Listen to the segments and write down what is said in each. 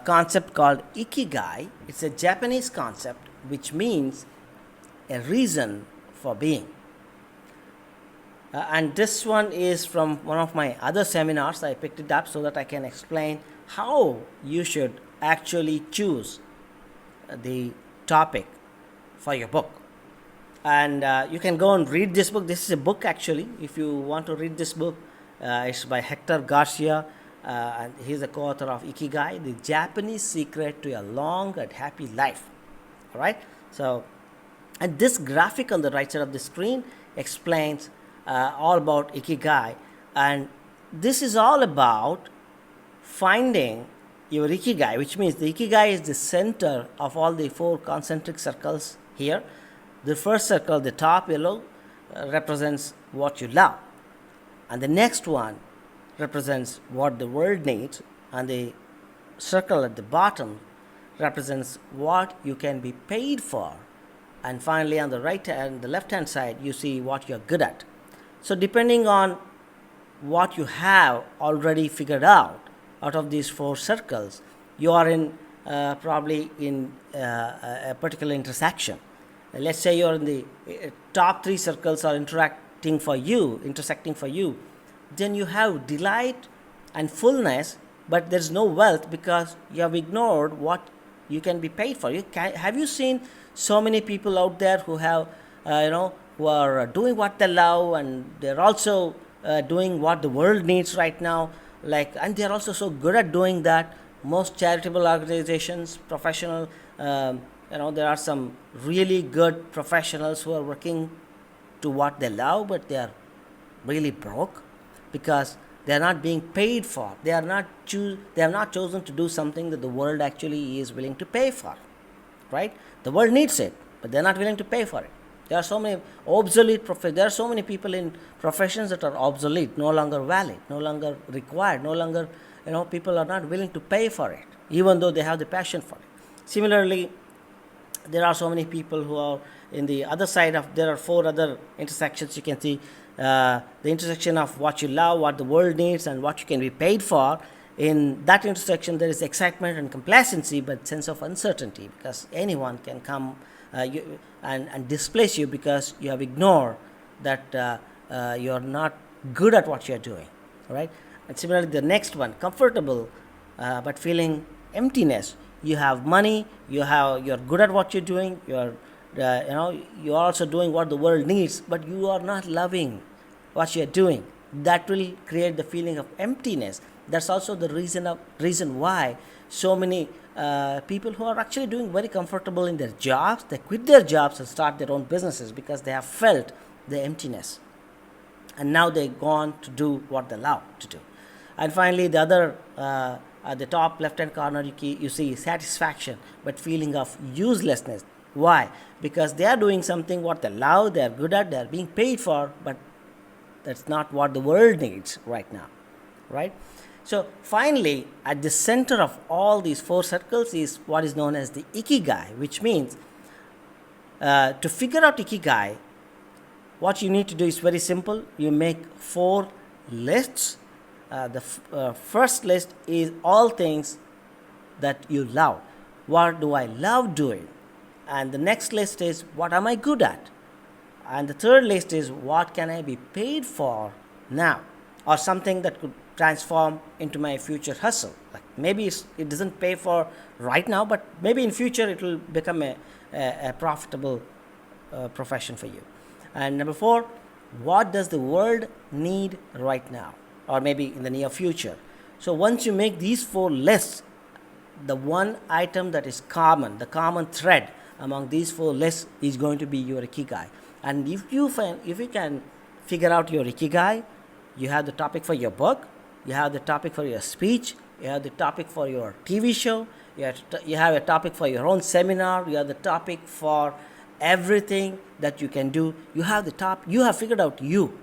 concept called Ikigai. It's a Japanese concept which means a reason for being. And this one is from one of my other seminars. I picked it up so that I can explain how you should actually choose the topic for your book. And you can go and read this book. This is a book actually. If you want to read this book, it's by Hector Garcia, and he's the co-author of Ikigai, the Japanese secret to a long and happy life. All right. So, and this graphic on the right side of the screen explains all about Ikigai, and this is all about finding your Ikigai, which means the Ikigai is the center of all the 4 concentric circles here. The first circle, the top yellow, represents what you love, and the next one represents what the world needs, and the circle at the bottom represents what you can be paid for, and finally on the right hand, the left hand side, you see what you're good at. So depending on what you have already figured out of these 4 circles, you are in probably in a particular intersection. Let's say you're in the top 3 circles are intersecting for you, then you have delight and fullness, but there's no wealth because you have ignored what you can be paid for. Have you seen so many people out there who have, who are doing what they love, and they're also doing what the world needs right now, and they're also so good at doing that. Most charitable organizations, professional, there are some really good professionals who are working to what they love, but they are really broke because they are not being paid for. They have not chosen to do something that the world actually is willing to pay for, right? The world needs it, but they're not willing to pay for it. There are so many obsolete there are so many people in professions that are obsolete, no longer valid, no longer required, no longer, people are not willing to pay for it, even though they have the passion for it. Similarly, there are so many people who are in the other side of, there are 4 other intersections you can see. The intersection of what you love, what the world needs, and what you can be paid for. In that intersection, there is excitement and complacency, but sense of uncertainty, because anyone can come and displace you because you have ignored that you are not good at what you are doing. Right? And similarly, the next one, comfortable but feeling emptiness. You have money, you're good at what you're doing, you're also doing what the world needs, but you are not loving what you're doing. That will create the feeling of emptiness. That's also the reason why so many people who are actually doing very comfortable in their jobs, they quit their jobs and start their own businesses because they have felt the emptiness. And now they go on to do what they love to do. And finally, the other, at the top left-hand corner, you see satisfaction, but feeling of uselessness. Why? Because they are doing something what they love, they are good at, they are being paid for, but that's not what the world needs right now, right? So finally, at the center of all these 4 circles is what is known as the Ikigai, which means to figure out Ikigai, what you need to do is very simple. You make 4 lists. The first list is all things that you love. What do I love doing? And the next list is what am I good at? And the third list is what can I be paid for now, or something that could transform into my future hustle. Like maybe it doesn't pay for right now, but maybe in future it will become a profitable profession for you. And number 4, what does the world need right now, or maybe in the near future? So once you make these 4 lists, the one item that is common, the common thread among these 4 lists is going to be your Ikigai. And if you can figure out your Ikigai, you have the topic for your book, you have the topic for your speech, you have the topic for your TV show, you have a topic for your own seminar, you have the topic for everything that you can do. You have figured out you.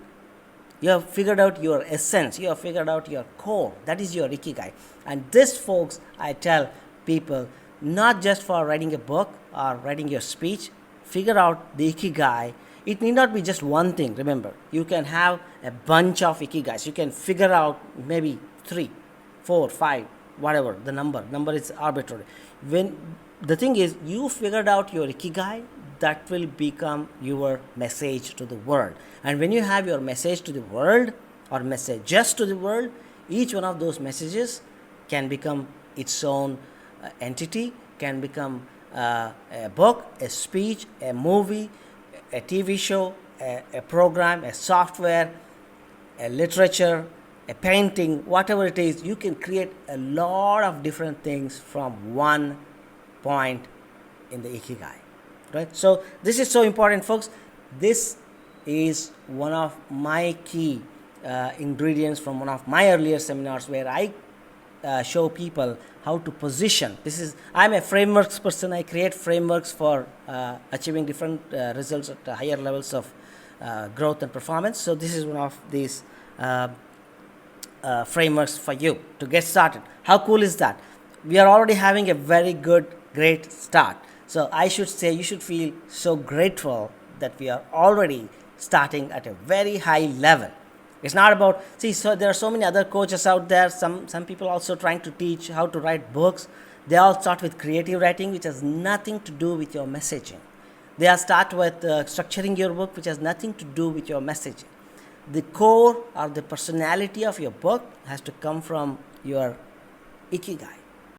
You have figured out your essence. You have figured out your core. That is your Ikigai. And this, folks, I tell people, not just for writing a book or writing your speech, figure out the Ikigai. It need not be just one thing. Remember, you can have a bunch of Ikigais. You can figure out maybe 3, 4, 5 whatever the number is arbitrary. When the thing is, you figured out your ikigai, that will become your message to the world. And when you have your message to the world, or messages to the world, each one of those messages can become its own entity, can become a book, a speech, a movie, a TV show, a program, a software, a literature, a painting, whatever it is. You can create a lot of different things from one point in the ikigai, right? So this is so important, folks. This is one of my key ingredients from one of my earlier seminars, where I show people how to position. I'm a frameworks person. I create frameworks for achieving different results at higher levels of growth and performance. So this is one of these frameworks for you to get started. How cool is that? We are already having a very great start. So I should say, you should feel so grateful that we are already starting at a very high level. It's not about, so there are so many other coaches out there. Some people also trying to teach how to write books. They all start with creative writing, which has nothing to do with your messaging. They all start with structuring your book, which has nothing to do with your messaging. The core or the personality of your book has to come from your ikigai.